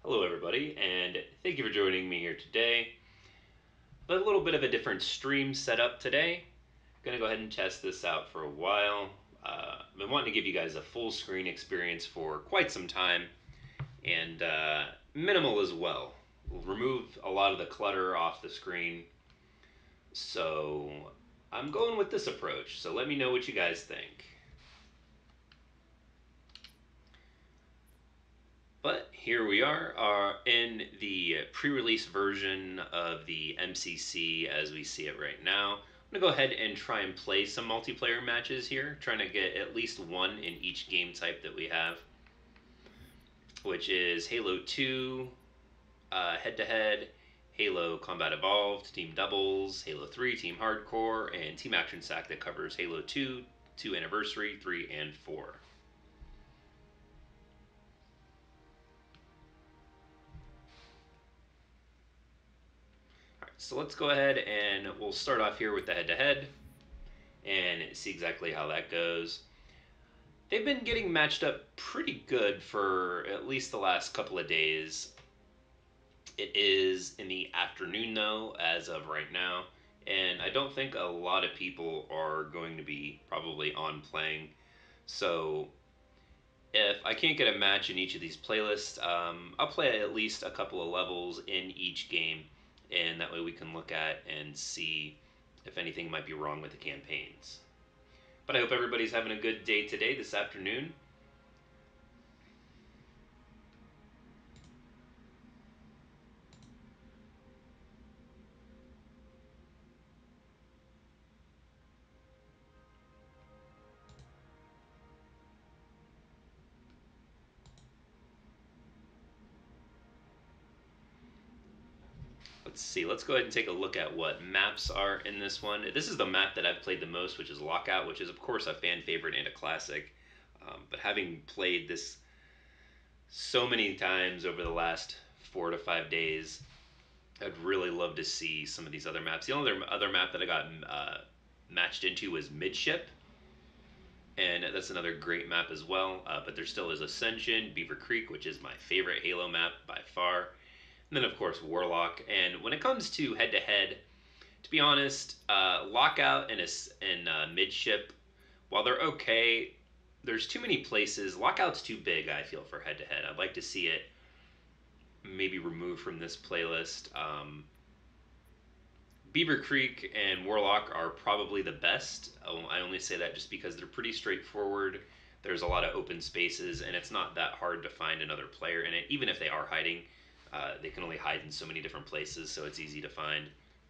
Hello, everybody, and thank you for joining me here today. A little bit of a different stream setup today. Gonna go ahead and test this out for a while. I've been wanting to give you guys a full screen experience for quite some time, and minimal as well. We'll remove a lot of the clutter off the screen. So I'm going with this approach. So let me know what you guys think. But here we are in the pre-release version of the MCC as we see it right now. I'm going to go ahead and try and play some multiplayer matches here, trying to get at least one in each game type that we have, which is Halo 2, head-to-head, Halo Combat Evolved, Team Doubles, Halo 3, Team Hardcore, and Team Action Sack that covers Halo 2, 2 Anniversary, 3, and 4. So let's go ahead and we'll start off here with the head-to-head and see exactly how that goes. They've been getting matched up pretty good for at least the last couple of days. It is in the afternoon though, as of right now, and I don't think a lot of people are going to be probably on playing. So if I can't get a match in each of these playlists, I'll play at least a couple of levels in each game, and that way we can look at and see if anything might be wrong with the campaigns. But I hope everybody's having a good day today, this afternoon. Let's see, let's go ahead and take a look at what maps are in this one. This is the map that I've played the most, which is Lockout, which is of course a fan favorite and a classic. But having played this so many times over the last 4 to 5 days, I'd really love to see some of these other maps. The only other map that I got matched into was Midship, and that's another great map as well. But there still is Ascension, Beaver Creek, which is my favorite Halo map by far. And then, of course, Warlock. And when it comes to head-to-head, to be honest, Lockout and Midship, while they're okay, there's too many places. Lockout's too big, I feel, for head-to-head. I'd like to see it maybe removed from this playlist. Beaver Creek and Warlock are probably the best. I only say that just because they're pretty straightforward. There's a lot of open spaces, and it's not that hard to find another player in it. Even if they are hiding, they can only hide in so many different places, so it's easy to find.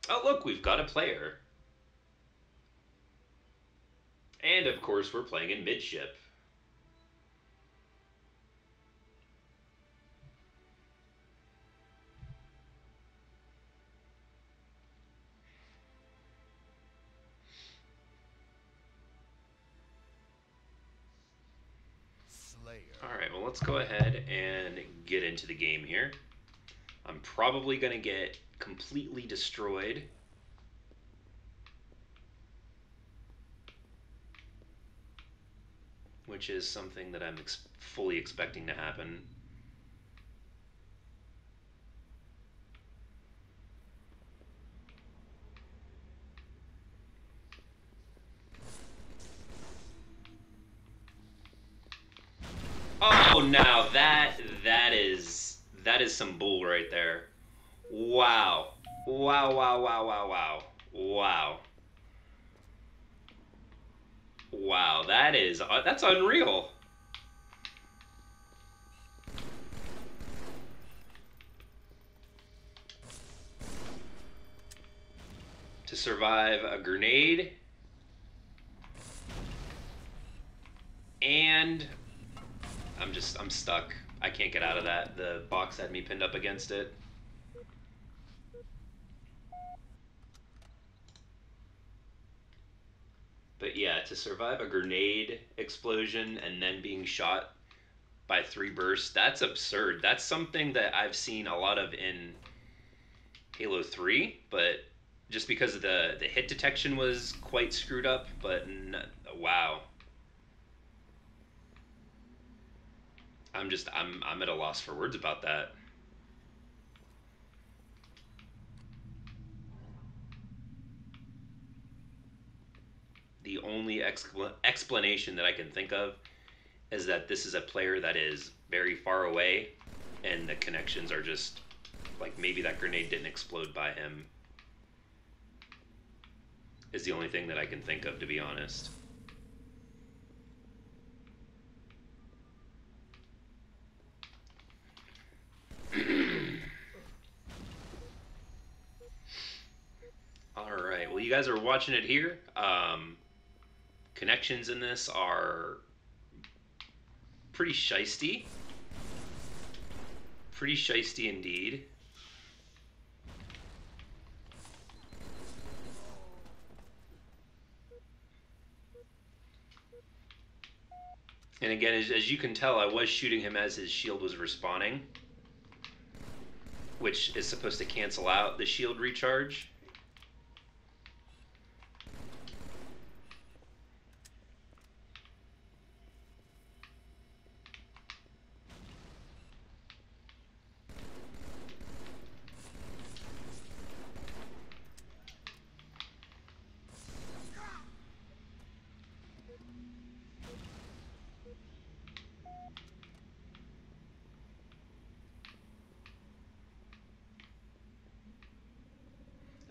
Oh, look, we've got a player. And, of course, we're playing in Midship. Alright, well, let's go ahead and get into the game here. I'm probably going to get completely destroyed. Which is something that I'm fully expecting to happen. Oh, now that is some bull right there. Wow. Wow, wow, wow, wow, wow. Wow. Wow, that's unreal. To survive a grenade and I'm stuck. I can't get out of that. The box had me pinned up against it. But yeah, to survive a grenade explosion and then being shot by 3 bursts, that's absurd. That's something that I've seen a lot of in Halo 3, but just because the hit detection was quite screwed up, but wow. I'm at a loss for words about that. The only explanation that I can think of is that this is a player that is very far away, and the connections are just like maybe that grenade didn't explode by him. Is the only thing that I can think of, to be honest. All right. Well, you guys are watching it here. Connections in this are pretty shisty. Pretty shisty indeed. And again, as you can tell, I was shooting him as his shield was respawning, which is supposed to cancel out the shield recharge.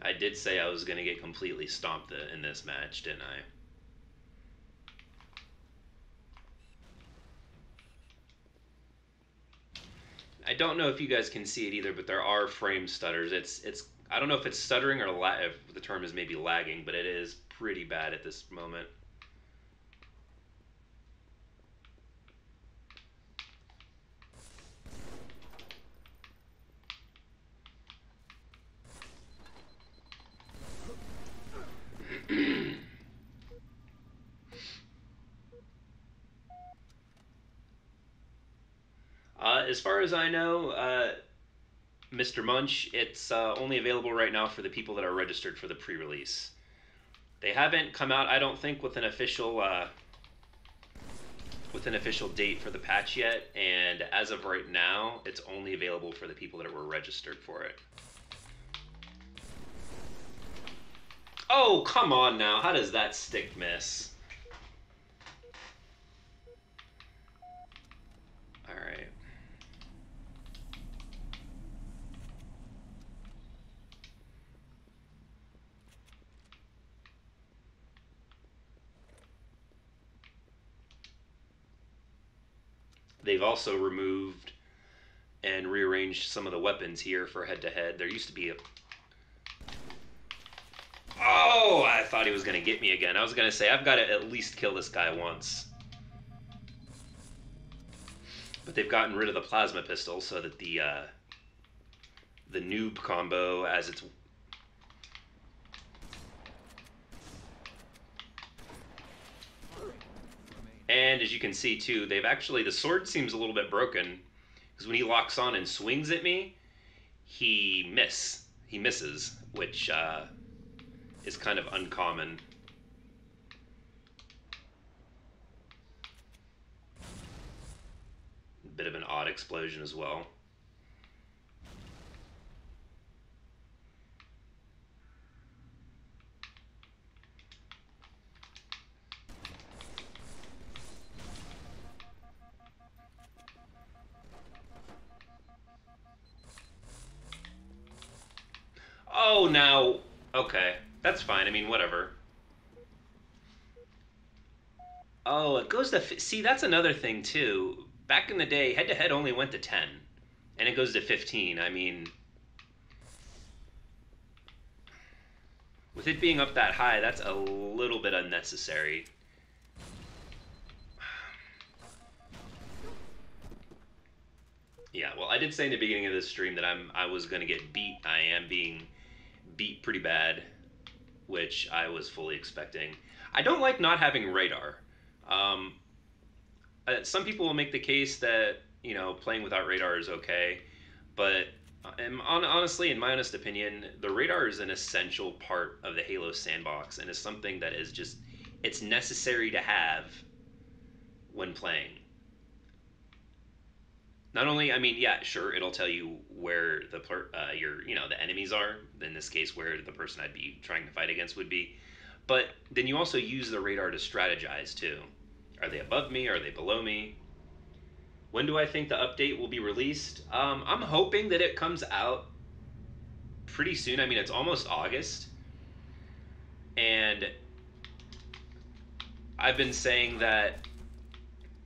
I did say I was going to get completely stomped in this match, didn't I? I don't know if you guys can see it either, but there are frame stutters. It's I don't know if it's stuttering or if the term is maybe lagging, but it is pretty bad at this moment. As far as I know, Mr. Munch, it's only available right now for the people that are registered for the pre-release. They haven't come out, I don't think, with an official date for the patch yet. And as of right now, it's only available for the people that were registered for it. Oh, come on now! How does that stick miss? All right. They've also removed and rearranged some of the weapons here for head-to-head. There used to be a... Oh, I thought he was going to get me again. I was going to say, I've got to at least kill this guy once. But they've gotten rid of the plasma pistol so that the noob combo, as it's... And as you can see too, they've actually, the sword seems a little bit broken, because when he locks on and swings at me, he misses, which is kind of uncommon. A bit of an odd explosion as well. Oh, now, okay, that's fine. I mean, whatever. Oh, it goes to... See, that's another thing, too. Back in the day, head-to-head only went to 10. And it goes to 15. I mean... With it being up that high, that's a little bit unnecessary. Yeah, well, I did say in the beginning of this stream that I was going to get beat. I am being beat pretty bad, which I was fully expecting. I don't like not having radar. Some people will make the case that, you know, playing without radar is okay, but honestly, in my honest opinion, the radar is an essential part of the Halo sandbox and is something that is just, it's necessary to have when playing. Not only, I mean, yeah, sure, it'll tell you where the the enemies are. In this case, where the person I'd be trying to fight against would be. But then you also use the radar to strategize too. Are they above me? Are they below me? When do I think the update will be released? I'm hoping that it comes out pretty soon. I mean, it's almost August, and I've been saying that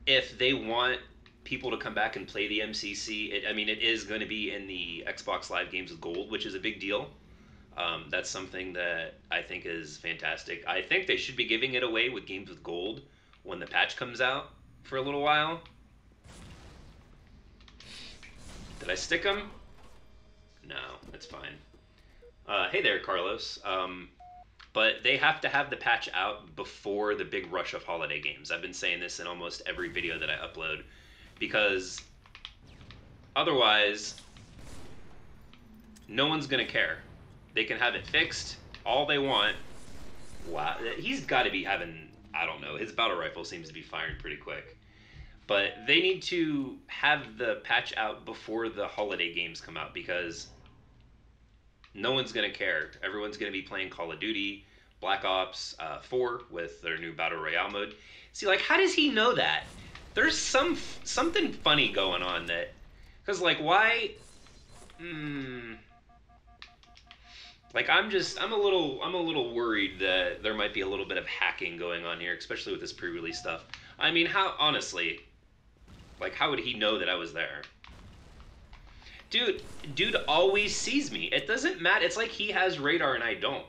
if they want people to come back and play the MCC, I mean, it is going to be in the Xbox Live Games with Gold, which is a big deal. That's something that I think is fantastic. I think they should be giving it away with Games with Gold when the patch comes out for a little while. Did I stick them? No, it's fine. Hey there, Carlos. But they have to have the patch out before the big rush of holiday games. I've been saying this in almost every video that I upload because otherwise, no one's going to care. They can have it fixed all they want. Wow, he's got to be having, I don't know, his battle rifle seems to be firing pretty quick. But they need to have the patch out before the holiday games come out because no one's going to care. Everyone's going to be playing Call of Duty, Black Ops 4 with their new Battle Royale mode. See, like, how does he know that? There's something funny going on that... Because, like, why... Like, I'm a little worried that there might be a little bit of hacking going on here, especially with this pre-release stuff. I mean, honestly, like, how would he know that I was there? Dude always sees me. It doesn't matter. It's like he has radar and I don't.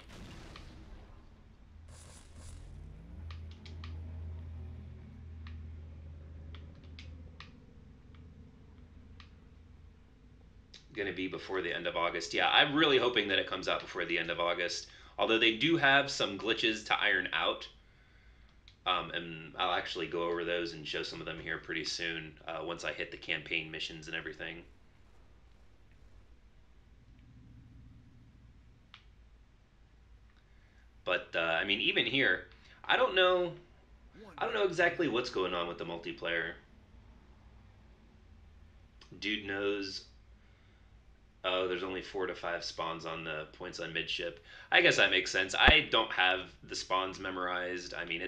Gonna be before the end of August. Yeah, I'm really hoping that it comes out before the end of August. Although they do have some glitches to iron out. And I'll actually go over those and show some of them here pretty soon once I hit the campaign missions and everything. But I mean, even here, I don't know exactly what's going on with the multiplayer. Dude knows. Oh, there's only 4 to 5 spawns on the points on midship. I guess that makes sense. I don't have the spawns memorized. I mean,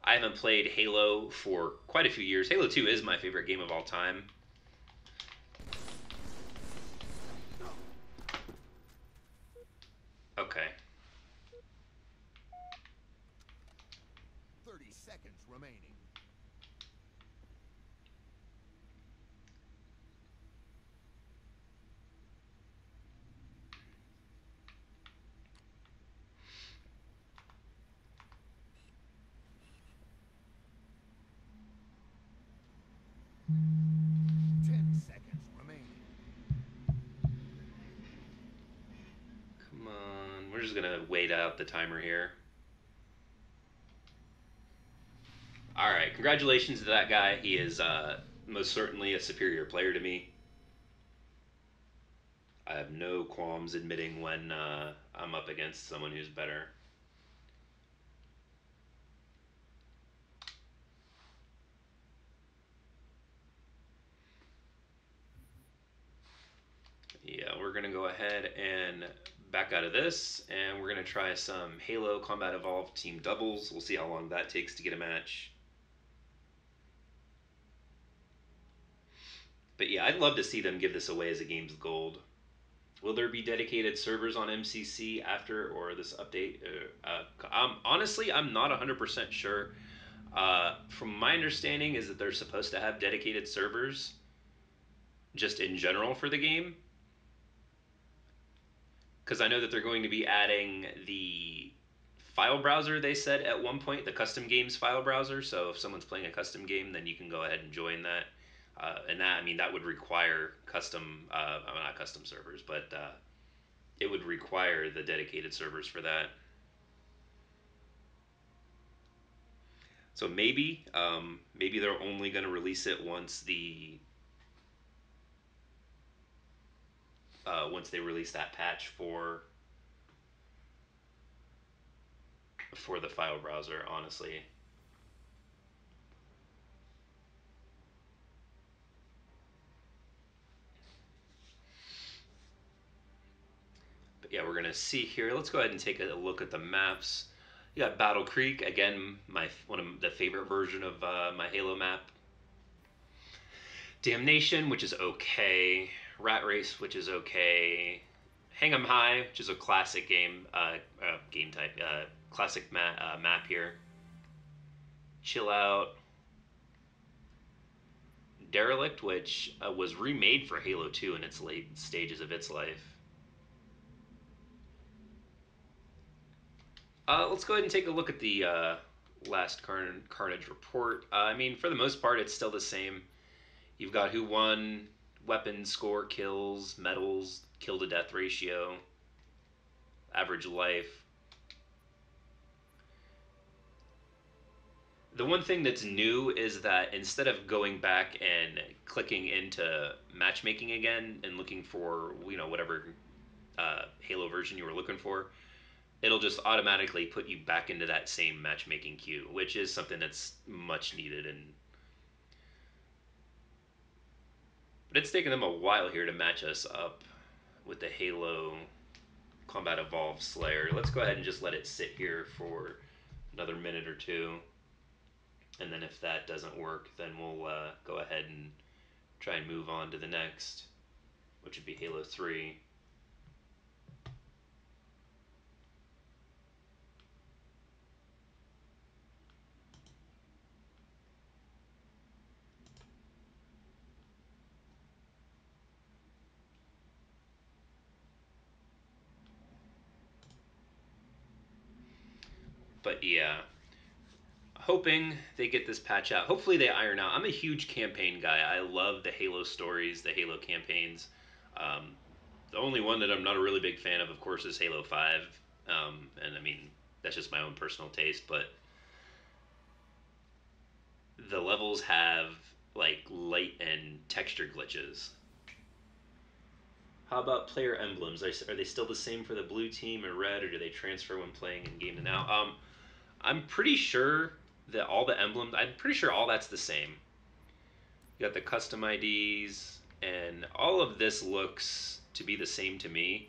I haven't played Halo for quite a few years. Halo 2 is my favorite game of all time. Okay. 30 seconds remaining. Come on. We're just going to wait out the timer here. Alright, congratulations to that guy. He is most certainly a superior player to me. I have no qualms admitting when I'm up against someone who's better. Yeah, we're going to go ahead and back out of this, and we're going to try some Halo Combat Evolved Team Doubles. We'll see how long that takes to get a match. But yeah, I'd love to see them give this away as a Games of Gold. Will there be dedicated servers on MCC after or this update? Honestly, I'm not 100% sure. From my understanding is that they're supposed to have dedicated servers just in general for the game. Because I know that they're going to be adding the file browser, they said at one point, the custom games file browser. So if someone's playing a custom game, then you can go ahead and join that. And that, I mean, that would require custom, not custom servers, but it would require the dedicated servers for that. So maybe they're only going to release it once once they release that patch for the file browser. Honestly. But yeah, we're gonna see here. Let's go ahead and take a look at the maps. You got Battle Creek again, my one of the favorite version of my Halo map. Damnation, which is okay. Rat Race, which is okay. Hang 'em High, which is a classic game type, classic map here. Chill Out. Derelict, which was remade for Halo 2 in its late stages of its life. Let's go ahead and take a look at the last Carnage report. I mean, for the most part, it's still the same. You've got who won, weapon score, kills, medals, kill to death ratio, average life. The one thing that's new is that instead of going back and clicking into matchmaking again and looking for, whatever Halo version you were looking for, it'll just automatically put you back into that same matchmaking queue, which is something that's much needed. But it's taken them a while here to match us up with the Halo Combat Evolved Slayer. Let's go ahead and just let it sit here for another minute or two. And then if that doesn't work, then we'll go ahead and try and move on to the next, which would be Halo 3. But yeah, hoping they get this patch out. Hopefully they iron out. I'm a huge campaign guy. I love the Halo stories, the Halo campaigns. The only one that I'm not a really big fan of course, is Halo 5. And I mean, that's just my own personal taste, but the levels have like light and texture glitches. How about player emblems? Are they still the same for the blue team and red, or do they transfer when playing in game to now? I'm pretty sure that all the emblems, I'm pretty sure all that's the same. You got the custom IDs, and all of this looks to be the same to me.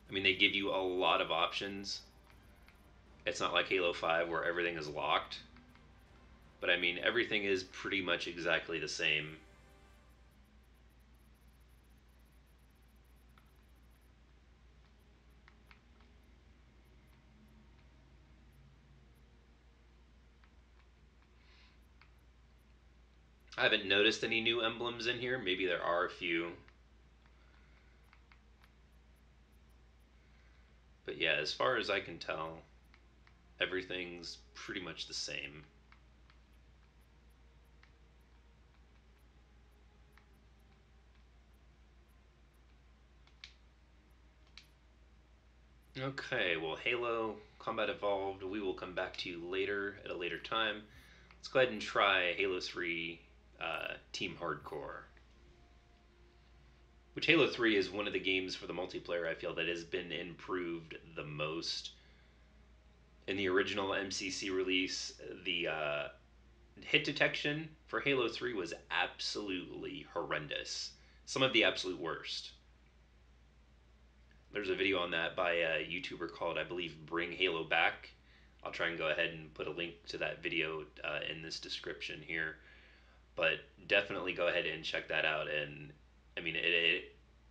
I mean, they give you a lot of options. It's not like Halo 5 where everything is locked. But I mean, everything is pretty much exactly the same. I haven't noticed any new emblems in here. Maybe there are a few. But yeah, as far as I can tell, everything's pretty much the same. Okay, well, Halo Combat Evolved, we will come back to you later at a later time. Let's go ahead and try Halo 3 Team Hardcore. Which Halo 3 is one of the games for the multiplayer I feel that has been improved the most. In the original MCC release, the hit detection for Halo 3 was absolutely horrendous. Some of the absolute worst. There's a video on that by a YouTuber called, I believe, Bring Halo Back. I'll try and go ahead and put a link to that video in this description here. But definitely go ahead and check that out. And I mean,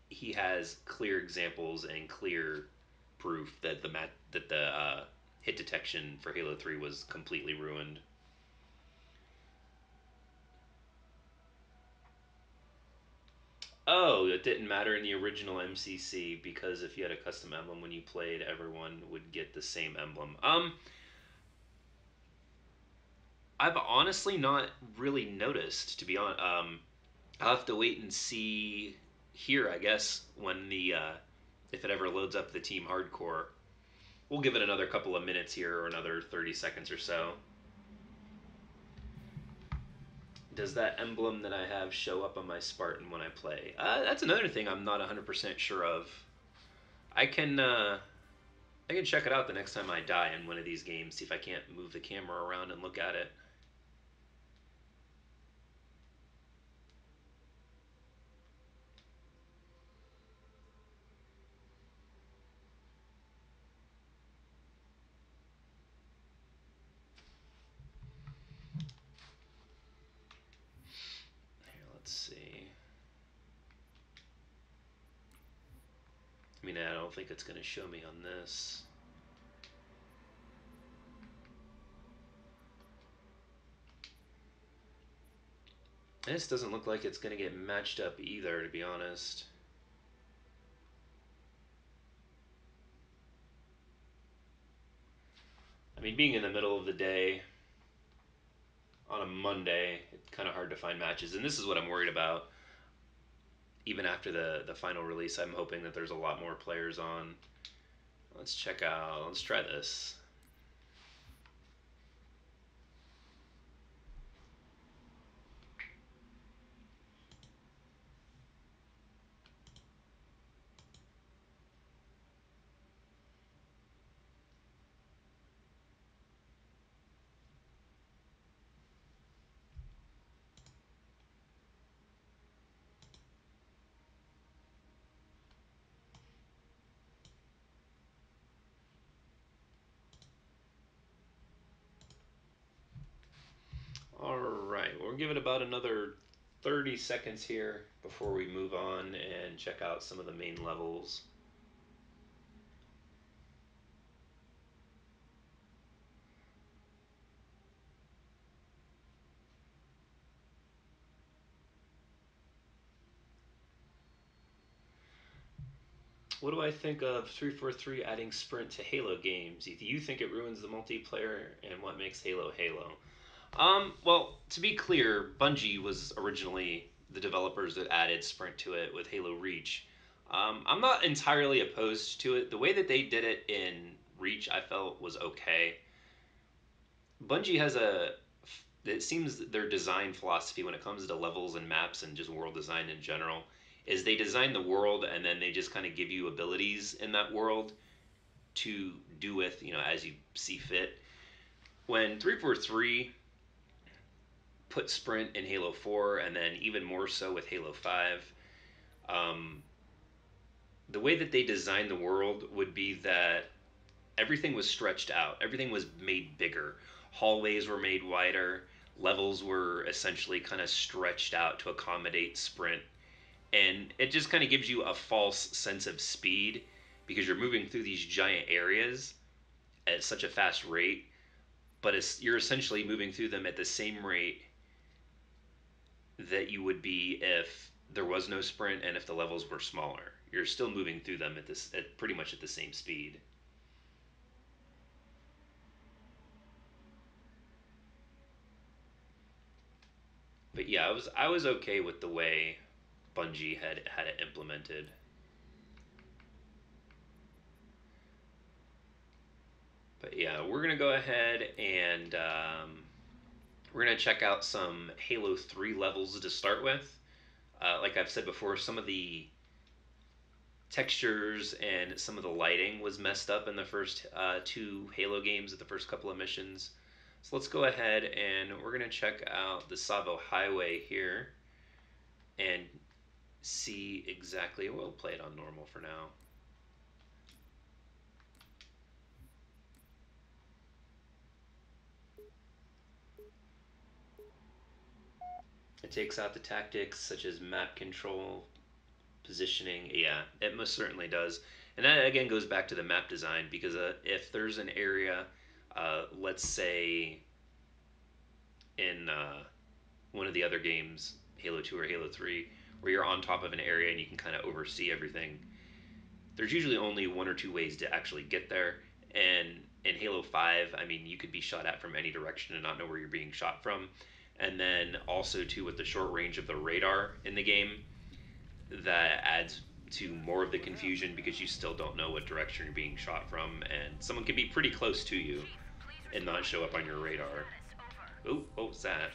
he has clear examples and clear proof that the hit detection for Halo 3 was completely ruined. Oh, it didn't matter in the original MCC because if you had a custom emblem when you played, everyone would get the same emblem. I've honestly not really noticed, to be honest. I'll have to wait and see here, I guess, when the if it ever loads up the Team Hardcore. We'll give it another couple of minutes here, or another 30 seconds or so. Does that emblem that I have show up on my Spartan when I play? That's another thing I'm not 100% sure of. I can check it out the next time I die in one of these games, see if I can't move the camera around and look at it. I mean, I don't think it's going to show me on this. This doesn't look like it's going to get matched up either, to be honest. I mean, being in the middle of the day on a Monday, it's kind of hard to find matches. And this is what I'm worried about. Even after the final release, I'm hoping that there's a lot more players on. Let's try this. Alright, we'll give it about another 30 seconds here before we move on and check out some of the main levels. What do I think of 343 adding sprint to Halo games? Do you think it ruins the multiplayer, and what makes Halo Halo? Well, to be clear, Bungie was originally the developers that added sprint to it with Halo Reach. I'm not entirely opposed to it. The way that they did it in Reach, I felt was okay. Bungie has it seems their design philosophy when it comes to levels and maps and just world design in general is they design the world and then they just kind of give you abilities in that world to do with, as you see fit. When 343 put sprint in Halo 4 and then even more so with Halo 5, um, the way that they designed the world would be that everything was stretched out, everything was made bigger, hallways were made wider, levels were essentially kind of stretched out to accommodate sprint, and it just kind of gives you a false sense of speed because you're moving through these giant areas at such a fast rate, but you're essentially moving through them at the same rate that you would be if there was no sprint and if the levels were smaller. You're still moving through them at pretty much at the same speed. But yeah, I was okay with the way Bungie had it implemented. But yeah, we're gonna go ahead and we're gonna check out some Halo 3 levels to start with. Like I've said before, some of the textures and some of the lighting was messed up in the first two Halo games at the first couple of missions. So let's go ahead and we're going to check out the Savo Highway here and see exactly. We'll play it on normal for now. It takes out the tactics such as map control, positioning. Yeah, it most certainly does. And that again goes back to the map design because if there's an area, let's say in one of the other games, Halo 2 or Halo 3, where you're on top of an area and you can kind of oversee everything, there's usually only one or two ways to actually get there. And in Halo 5, I mean, you could be shot at from any direction and not know where you're being shot from. And then also, too, with the short range of the radar in the game, that adds to more of the confusion because you still don't know what direction you're being shot from, and someone can be pretty close to you and not show up on your radar. Oh, what was that?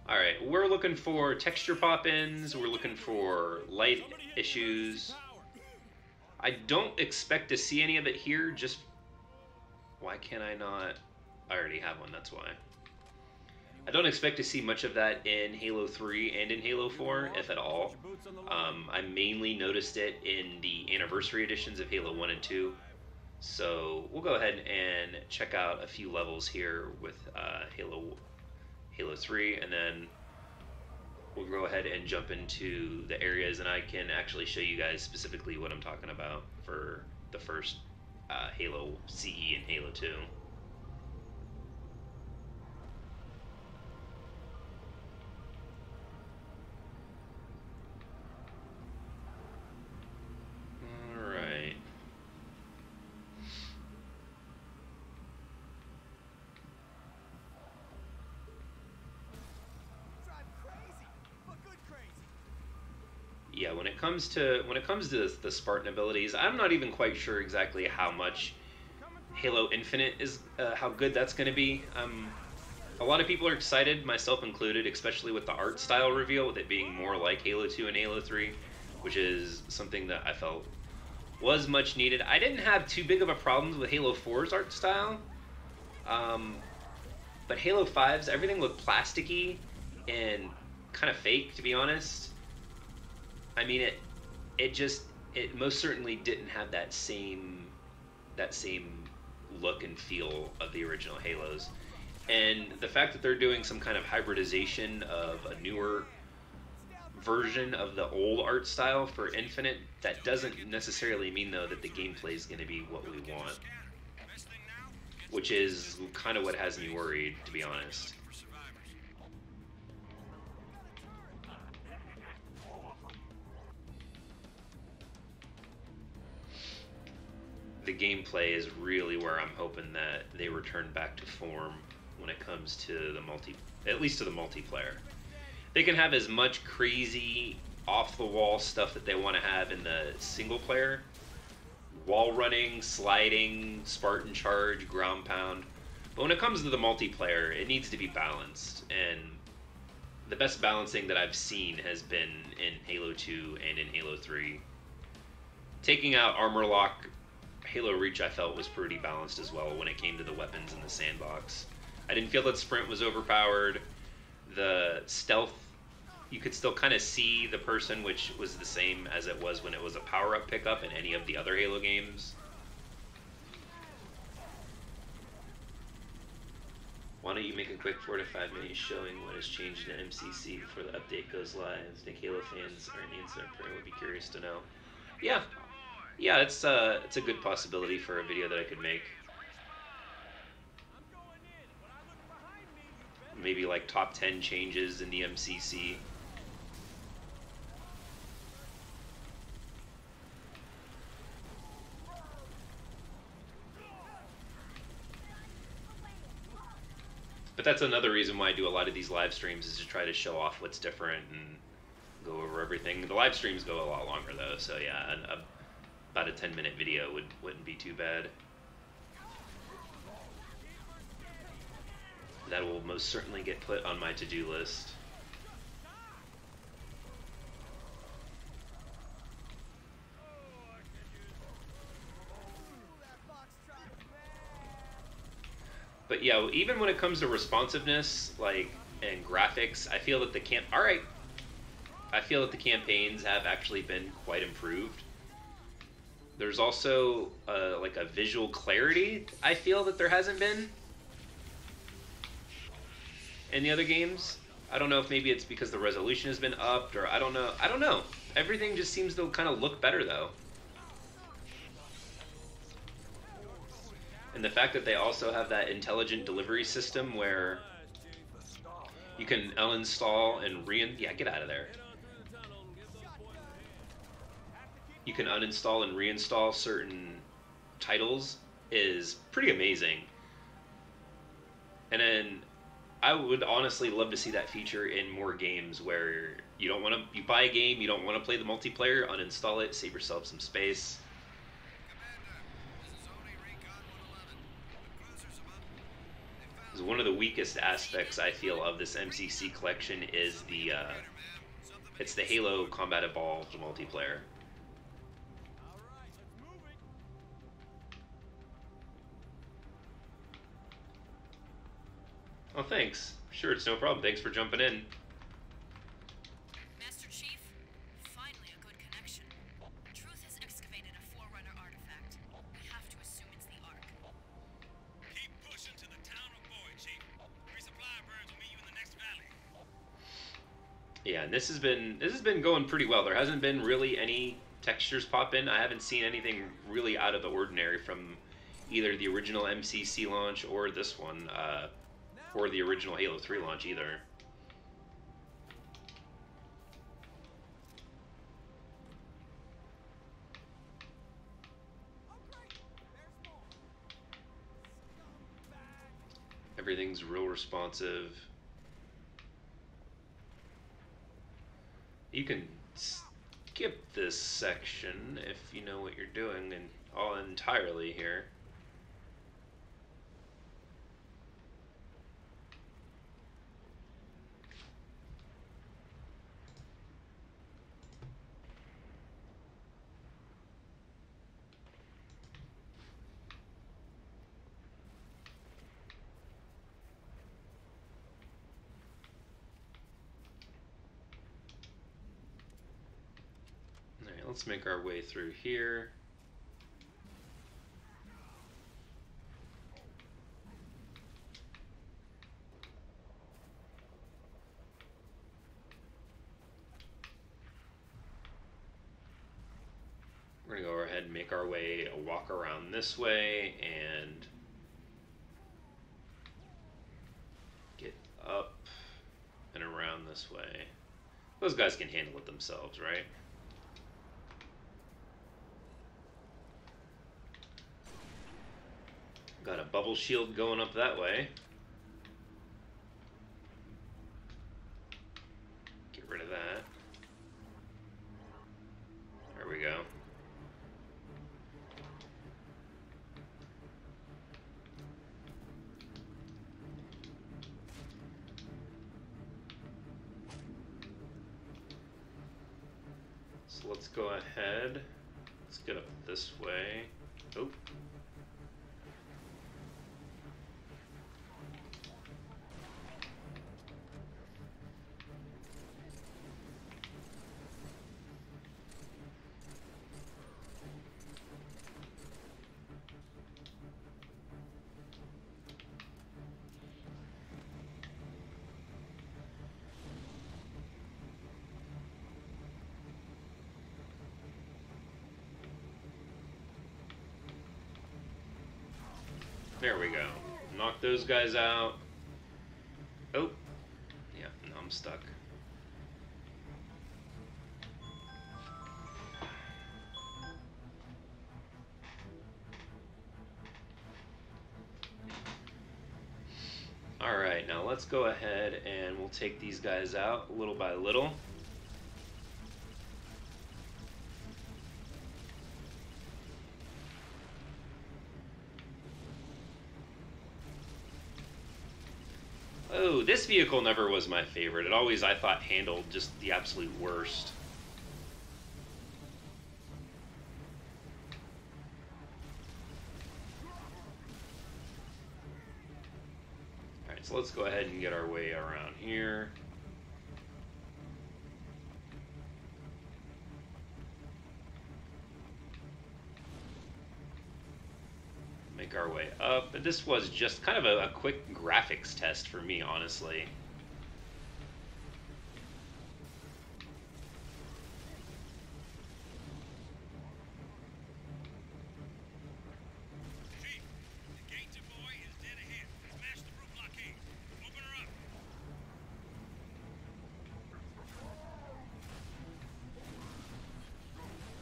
Alright, we're looking for texture pop-ins, we're looking for light issues. I don't expect to see any of it here, just... Why can't I not... I already have one, that's why. I don't expect to see much of that in Halo 3 and in Halo 4, if at all. I mainly noticed it in the anniversary editions of Halo 1 and 2. So we'll go ahead and check out a few levels here with Halo 3, and then we'll go ahead and jump into the areas, and I can actually show you guys specifically what I'm talking about for the first Halo CE and Halo 2. Alright. Yeah, when it comes to the Spartan abilities, I'm not even quite sure exactly how much Halo Infinite is, how good that's going to be. A lot of people are excited, myself included, especially with the art style reveal, with it being more like Halo 2 and Halo 3, which is something that I felt was much needed. I didn't have too big of a problem with Halo 4's art style, but Halo 5's, everything looked plasticky and kind of fake, to be honest. I mean, it most certainly didn't have that same look and feel of the original Halos. And the fact that they're doing some kind of hybridization of a newer version of the old art style for Infinite, that doesn't necessarily mean, though, that the gameplay is going to be what we want. Which is kind of what has me worried, to be honest. The gameplay is really where I'm hoping that they return back to form when it comes to at least to the multiplayer. They can have as much crazy off-the-wall stuff that they want to have in the single player. Wall running, sliding, Spartan charge, ground pound. But when it comes to the multiplayer, it needs to be balanced. And the best balancing that I've seen has been in Halo 2 and in Halo 3. Taking out Armor Lock, Halo Reach I felt was pretty balanced as well when it came to the weapons in the sandbox. I didn't feel that Sprint was overpowered. The stealth, you could still kind of see the person, which was the same as it was when it was a power-up pickup in any of the other Halo games. Why don't you make a quick 4 to 5 minutes showing what has changed in MCC before the update goes live? I think Halo fans or any incident prayer would be curious to know. Yeah, it's a good possibility for a video that I could make. Maybe like top 10 changes in the MCC. But that's another reason why I do a lot of these live streams, is to try to show off what's different and go over everything. The live streams go a lot longer though, so yeah, about a 10-minute video wouldn't be too bad. That will most certainly get put on my to-do list. But yeah, even when it comes to responsiveness, and graphics, I feel that the campaigns have actually been quite improved. There's also like a visual clarity I feel that there hasn't been in the other games. I don't know if maybe it's because the resolution has been upped, or I don't know. Everything just seems to kind of look better though. And the fact that they also have that intelligent delivery system where you can uninstall and get out of there. You can uninstall and reinstall certain titles is pretty amazing. And then I would honestly love to see that feature in more games, where you buy a game, you don't want to play the multiplayer, uninstall it, save yourself some space. Because one of the weakest aspects I feel of this MCC collection is it's the Halo Combat Evolved multiplayer. Oh, thanks. Sure, it's no problem. Thanks for jumping in. Master Chief, finally a good connection. Truth has excavated a Forerunner artifact. We have to assume Yeah, and this has been going pretty well. There hasn't been really any textures pop in. I haven't seen anything really out of the ordinary from either the original MCC launch or this one, or the original Halo 3 launch either. Everything's real responsive. You can skip this section if you know what you're doing and all entirely here. Alright, let's make our way through here. We're going to go ahead and make our way, a walk around this way, and get up and around this way. Those guys can handle it themselves, right? Got a bubble shield going up that way. Get rid of that. There we go. So let's go ahead. Let's get up this way. Oh. There we go. Knock those guys out. Oh. Yeah, no, I'm stuck. Alright, now let's go ahead and we'll take these guys out little by little. Oh, this vehicle never was my favorite. It always, I thought, handled just the absolute worst. Alright, so let's go ahead and get our way around here. Make our way up. And this was just kind of a quick graphics test for me, honestly.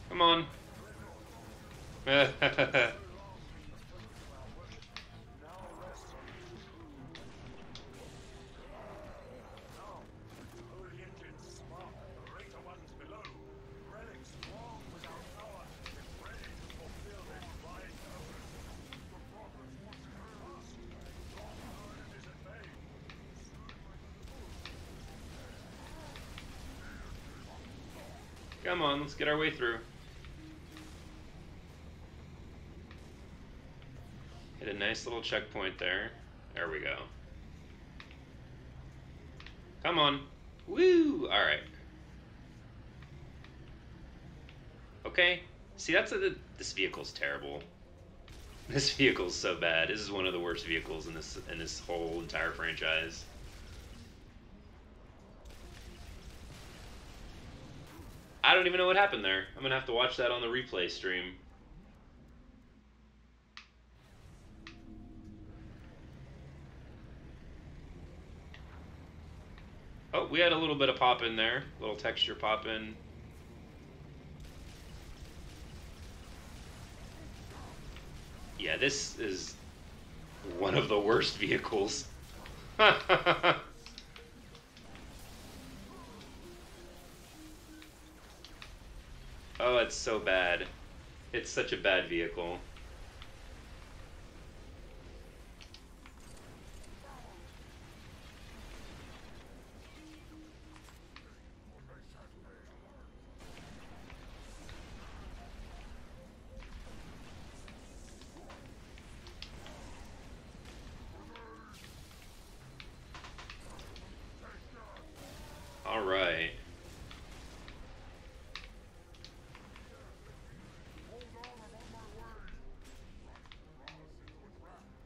Come on. Come on, let's get our way through. Hit a nice little checkpoint there. There we go. Come on. Woo! Alright. Okay. See, this vehicle's terrible. This vehicle's so bad. This is one of the worst vehicles in this whole entire franchise. I don't even know what happened there. I'm gonna have to watch that on the replay stream. Oh, we had a little bit of pop in there. A little texture pop in. Yeah, this is one of the worst vehicles. Oh, it's so bad. It's such a bad vehicle. All right.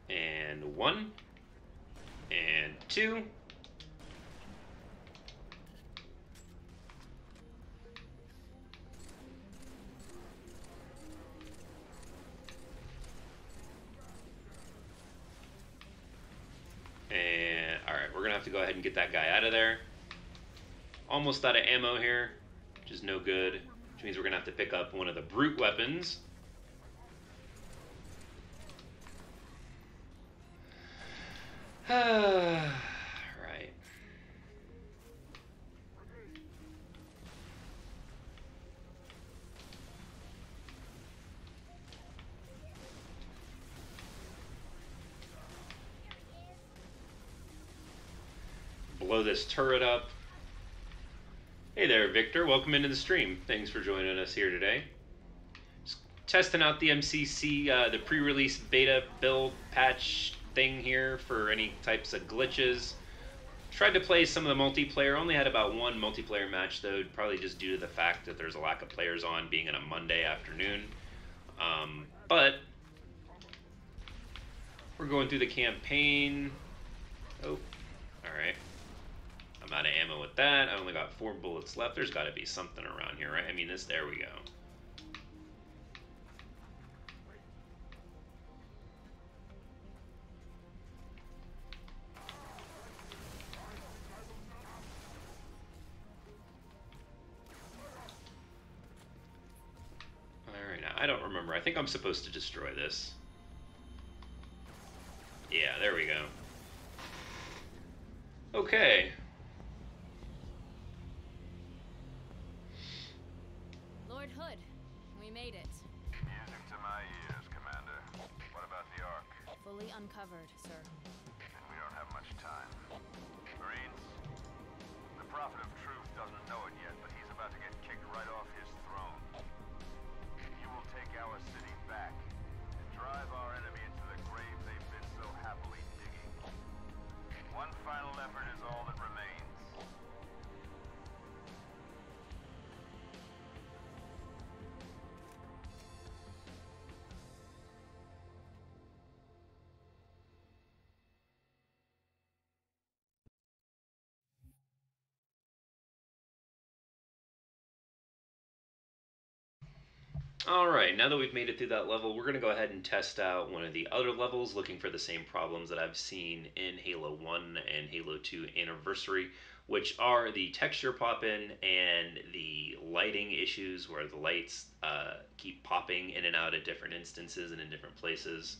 And one. And two. And alright, we're gonna have to go ahead and get that guy out of there. Almost out of ammo here, which is no good. Which means we're gonna have to pick up one of the brute weapons. Right. Blow this turret up. Hey there, Victor. Welcome into the stream. Thanks for joining us here today. Just testing out the MCC, the pre-release beta build patch thing here for any types of glitches. Tried to play some of the multiplayer. Only had about one multiplayer match, though, probably just due to the fact that there's a lack of players on, being on a Monday afternoon. But we're going through the campaign. Oh, alright. I'm out of ammo with that. I only got 4 bullets left. There's got to be something around here, right? I mean, there we go. Alright, now, I don't remember. I think I'm supposed to destroy this. Yeah, there we go. Okay. Lord Hood, we made it. Music to my ears, Commander. What about the Ark? Fully uncovered, sir. And we don't have much time. Marines, the Prophet of Truth doesn't know it yet, but he's about to get kicked right off his throne. You will take our city back and drive our enemy into the grave they've been so happily digging. One final effort is all that remains. Alright, now that we've made it through that level, we're going to go ahead and test out one of the other levels, looking for the same problems that I've seen in Halo 1 and Halo 2 Anniversary, which are the texture pop-in and the lighting issues where the lights keep popping in and out at different instances and in different places.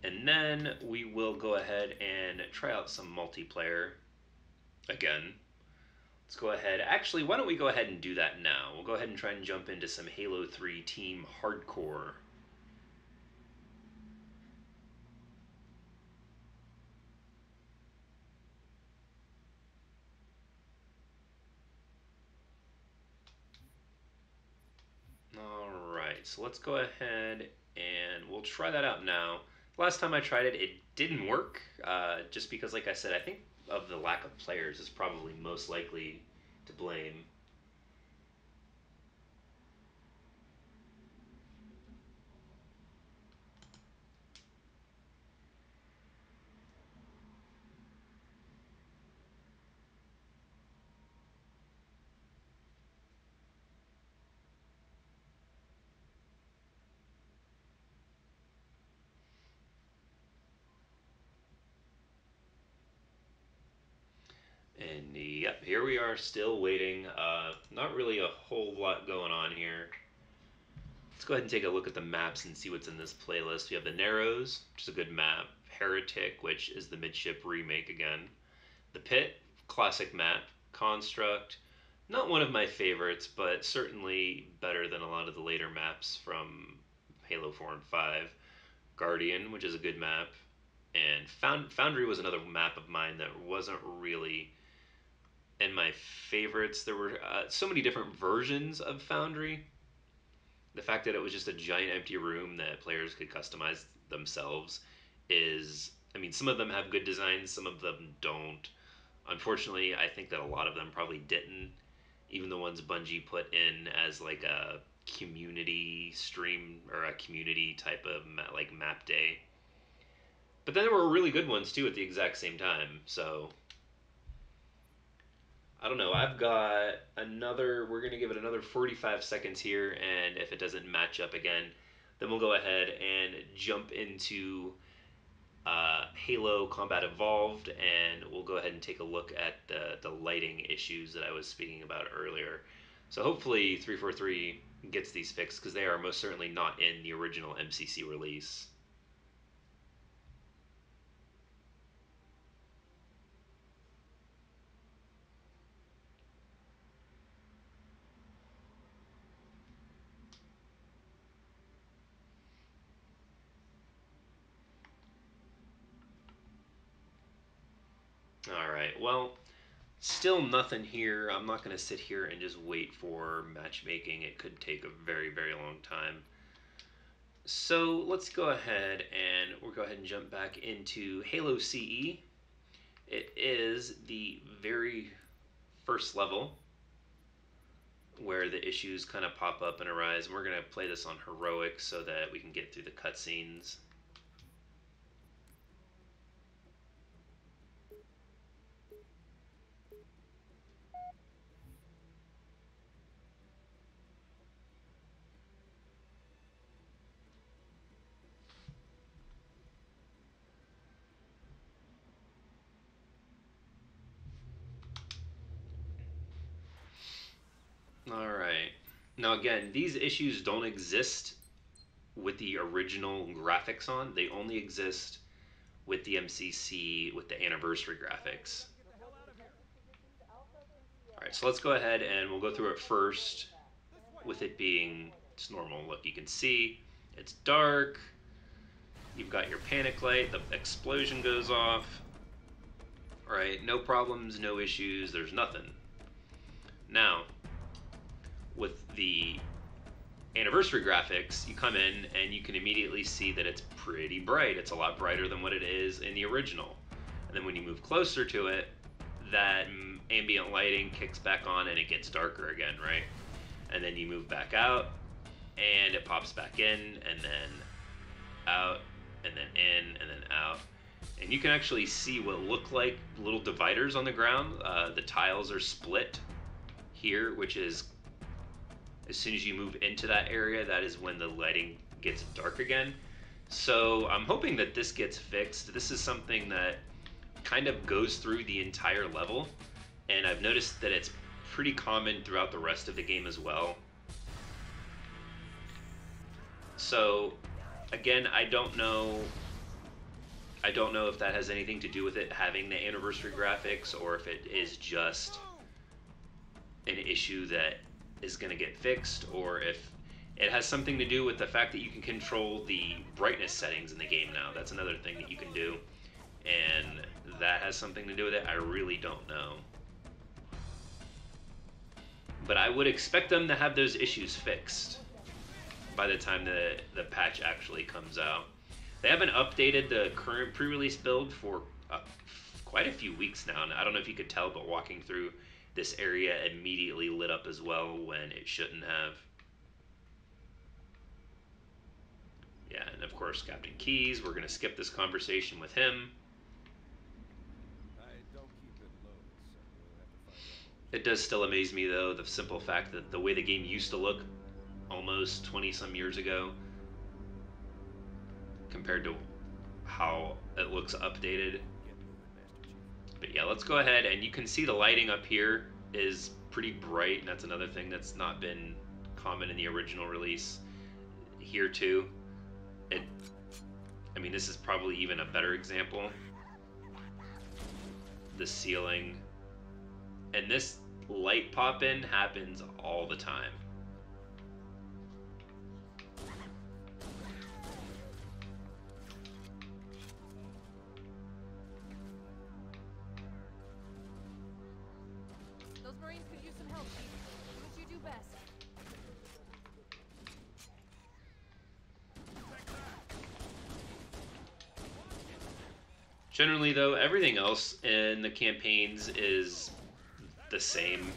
And then we will go ahead and try out some multiplayer again. Let's go ahead. Actually, why don't we go ahead and do that now? We'll go ahead and try and jump into some Halo 3 Team Hardcore. Alright, so let's go ahead and we'll try that out now. Last time I tried it, it didn't work, just because, like I said, I think of the lack of players is probably most likely to blame. Yep, here we are still waiting. Not really a whole lot going on here. Let's go ahead and take a look at the maps and see what's in this playlist. We have the Narrows, which is a good map. Heretic, which is the Midship remake again. The Pit, classic map. Construct, not one of my favorites, but certainly better than a lot of the later maps from Halo 4 and 5. Guardian, which is a good map. And Foundry was another map of mine that wasn't really in my favorites. There were so many different versions of Foundry. The fact that it was just a giant empty room that players could customize themselves is, I mean, some of them have good designs, some of them don't. Unfortunately, I think that a lot of them probably didn't. Even the ones Bungie put in as like a community stream or a community type of like map day. But then there were really good ones too at the exact same time. So I don't know. I've got another. We're gonna give it another 45 seconds here, and if it doesn't match up again, then we'll go ahead and jump into Halo Combat Evolved, and we'll go ahead and take a look at the lighting issues that I was speaking about earlier. So hopefully 343 gets these fixed, because they are most certainly not in the original MCC release. Alright, well, still nothing here. I'm not going to sit here and just wait for matchmaking. It could take a very, very long time. So let's go ahead and we'll go ahead and jump back into Halo CE. It is the very first level where the issues kind of pop up and arise. And we're going to play this on Heroic so that we can get through the cutscenes. Alright. Now again, these issues don't exist with the original graphics on. They only exist with the MCC, with the anniversary graphics. Alright, so let's go ahead and we'll go through it first with it being just normal. Look, you can see it's dark. You've got your panic light, the explosion goes off. Alright, no problems, no issues, there's nothing. Now, with the anniversary graphics, you come in and you can immediately see that it's pretty bright. It's a lot brighter than what it is in the original. And then when you move closer to it, that ambient lighting kicks back on and it gets darker again, right? And then you move back out and it pops back in and then out and then in and then out. And you can actually see what look like little dividers on the ground. The tiles are split here, which is as soon as you move into that area, that is when the lighting gets dark again. So I'm hoping that this gets fixed. This is something that kind of goes through the entire level, and I've noticed that it's pretty common throughout the rest of the game as well. So again, I don't know if that has anything to do with it having the anniversary graphics, or if it is just an issue that is going to get fixed, or if it has something to do with the fact that you can control the brightness settings in the game now. That's another thing that you can do, and that has something to do with it. I really don't know. But I would expect them to have those issues fixed by the time the patch actually comes out. They haven't updated the current pre-release build for quite a few weeks now. And I don't know if you could tell, but walking through this area immediately lit up as well when it shouldn't have. Yeah, and of course Captain Keyes, we're going to skip this conversation with him. It does still amaze me though, the simple fact that the way the game used to look almost 20 some years ago compared to how it looks updated. But yeah, let's go ahead, and you can see the lighting up here is pretty bright, and that's another thing that's not been common in the original release. Here too, I mean, this is probably even a better example. The ceiling, and this light pop-in happens all the time. Those Marines could use some help, Chief. Do what you do best. Generally, though, everything else in the campaigns is the same.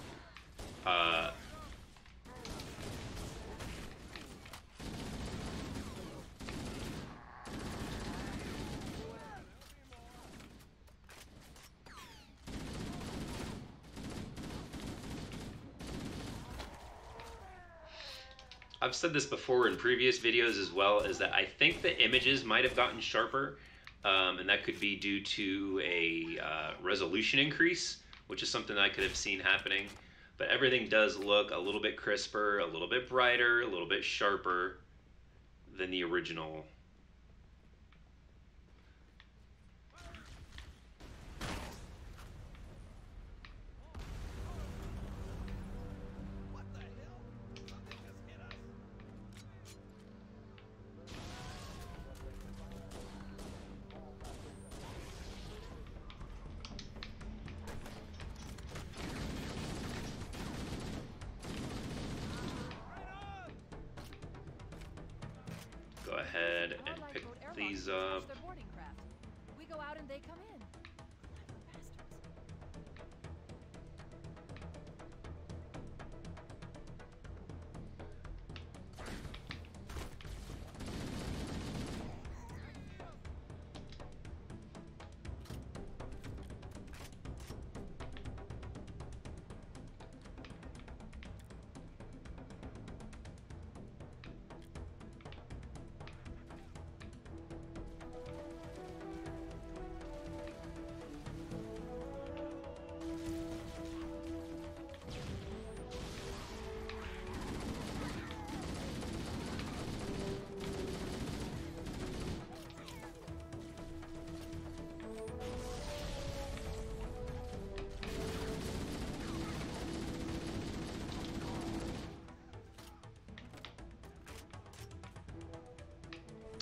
I've said this before in previous videos as well, is that I think the images might have gotten sharper, and that could be due to a resolution increase, which is something I could have seen happening. But everything does look a little bit crisper, a little bit brighter, a little bit sharper than the original. Go ahead and pick these up. We go out and they come in.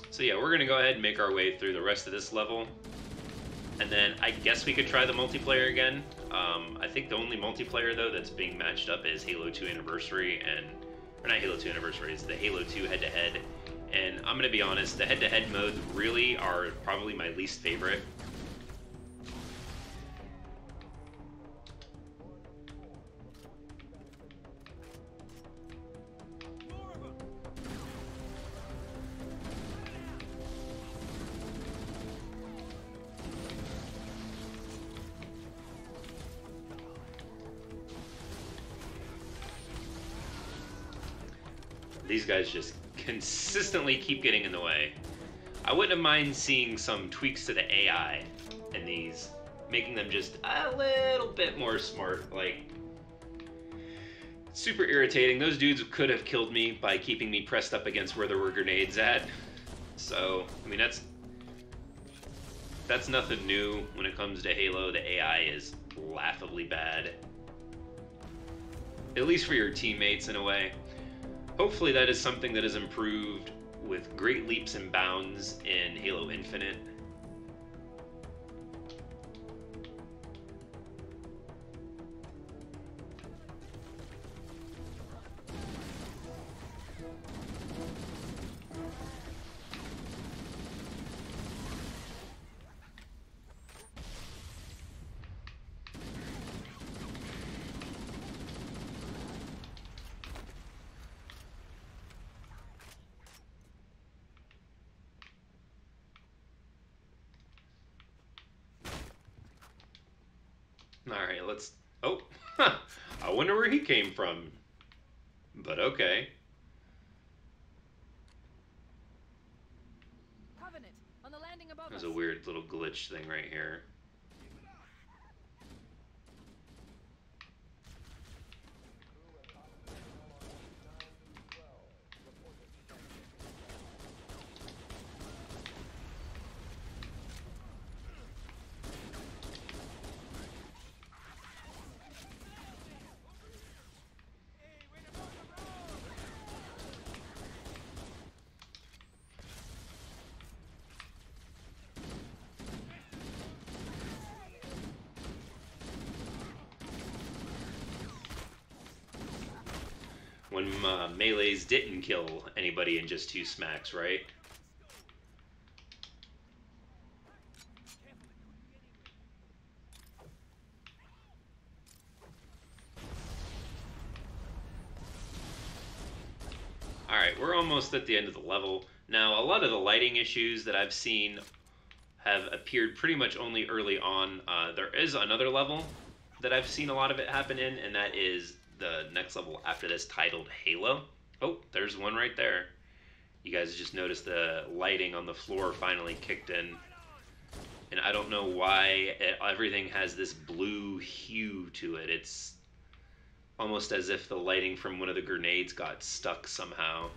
So yeah, we're gonna go ahead and make our way through the rest of this level, and then I guess we could try the multiplayer again. I think the only multiplayer though that's being matched up is Halo 2 Anniversary, or not Halo 2 Anniversary, it's the Halo 2 head-to-head. And I'm gonna be honest, the head-to-head modes really are probably my least favorite. These guys just consistently keep getting in the way. I wouldn't mind seeing some tweaks to the AI in these, making them just a little bit more smart. Like, super irritating. Those dudes could have killed me by keeping me pressed up against where there were grenades at. So, I mean, that's nothing new when it comes to Halo. The AI is laughably bad. At least for your teammates, in a way. Hopefully that is something that is improved with great leaps and bounds in Halo Infinite. Alright, let's... Oh! I wonder where he came from. But okay. Covenant on the landing above There's us. a weird little glitch thing right here. when melees didn't kill anybody in just 2 smacks, right? Alright, we're almost at the end of the level. Now, a lot of the lighting issues that I've seen have appeared pretty much only early on. There is another level that I've seen a lot of it happen in, and that is the next level after this, titled Halo. Oh, there's one right there. You guys just noticed the lighting on the floor finally kicked in. And I don't know why everything has this blue hue to it. It's almost as if the lighting from one of the grenades got stuck somehow.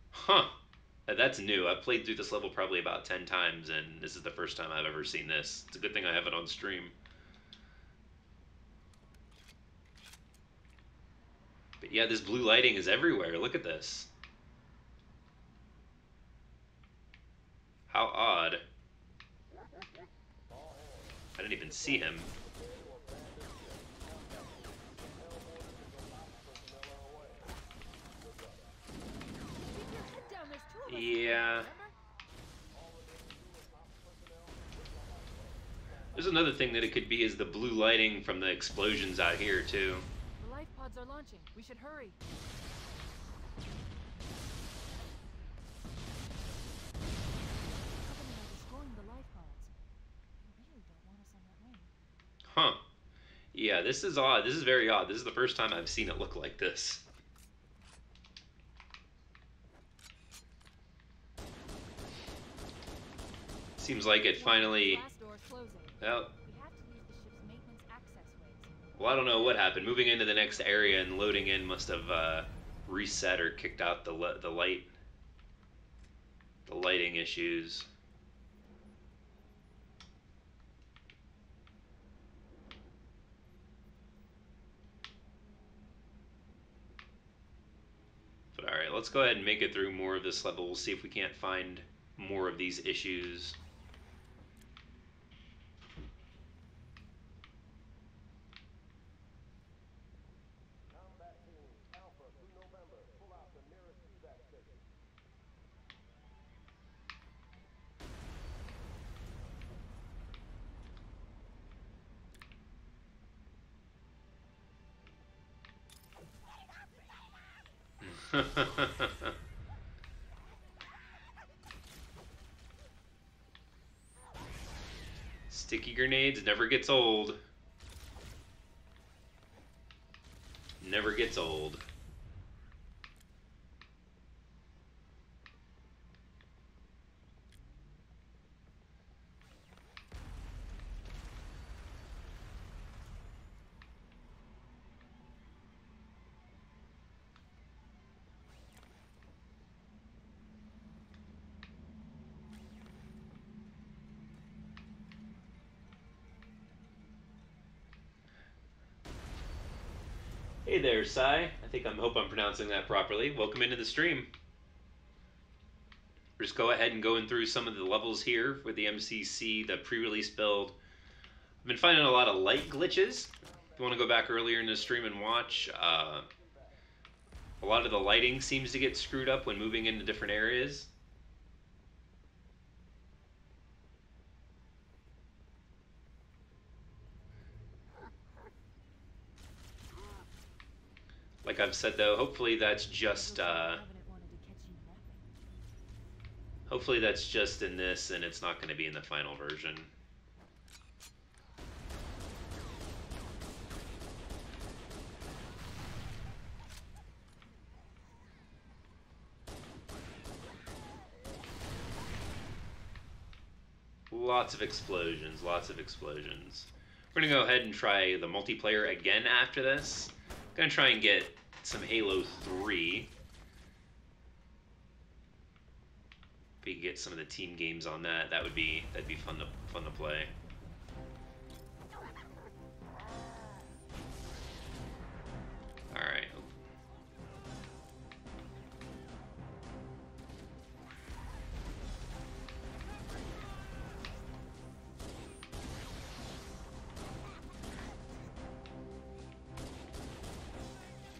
Huh. That's new. I've played through this level probably about 10 times, and this is the first time I've ever seen this. It's a good thing I have it on stream. But yeah, this blue lighting is everywhere. Look at this. How odd. I didn't even see him. Yeah. There's another thing that it could be, is the blue lighting from the explosions out here too. The life pods are launching. We should hurry. Destroying the life pods. They really don't want us on that ring. Huh. Yeah, this is odd. This is very odd. This is the first time I've seen it look like this. Seems like it finally... Well, I don't know what happened. Moving into the next area and loading in must have reset or kicked out the lighting issues. But alright, let's go ahead and make it through more of this level. We'll see if we can't find more of these issues. Sticky grenades never gets old. Never gets old. Hey there, Sai. Hope I'm pronouncing that properly. Welcome into the stream. We'll just go ahead and going through some of the levels here with the MCC, the pre-release build. I've been finding a lot of light glitches. If you want to go back earlier in the stream and watch, a lot of the lighting seems to get screwed up when moving into different areas. Like I've said though, hopefully that's just in this and it's not going to be in the final version. Lots of explosions, lots of explosions. We're going to go ahead and try the multiplayer again after this. I'm going to try and get some Halo 3. If we could get some of the team games on that, that'd be fun to play.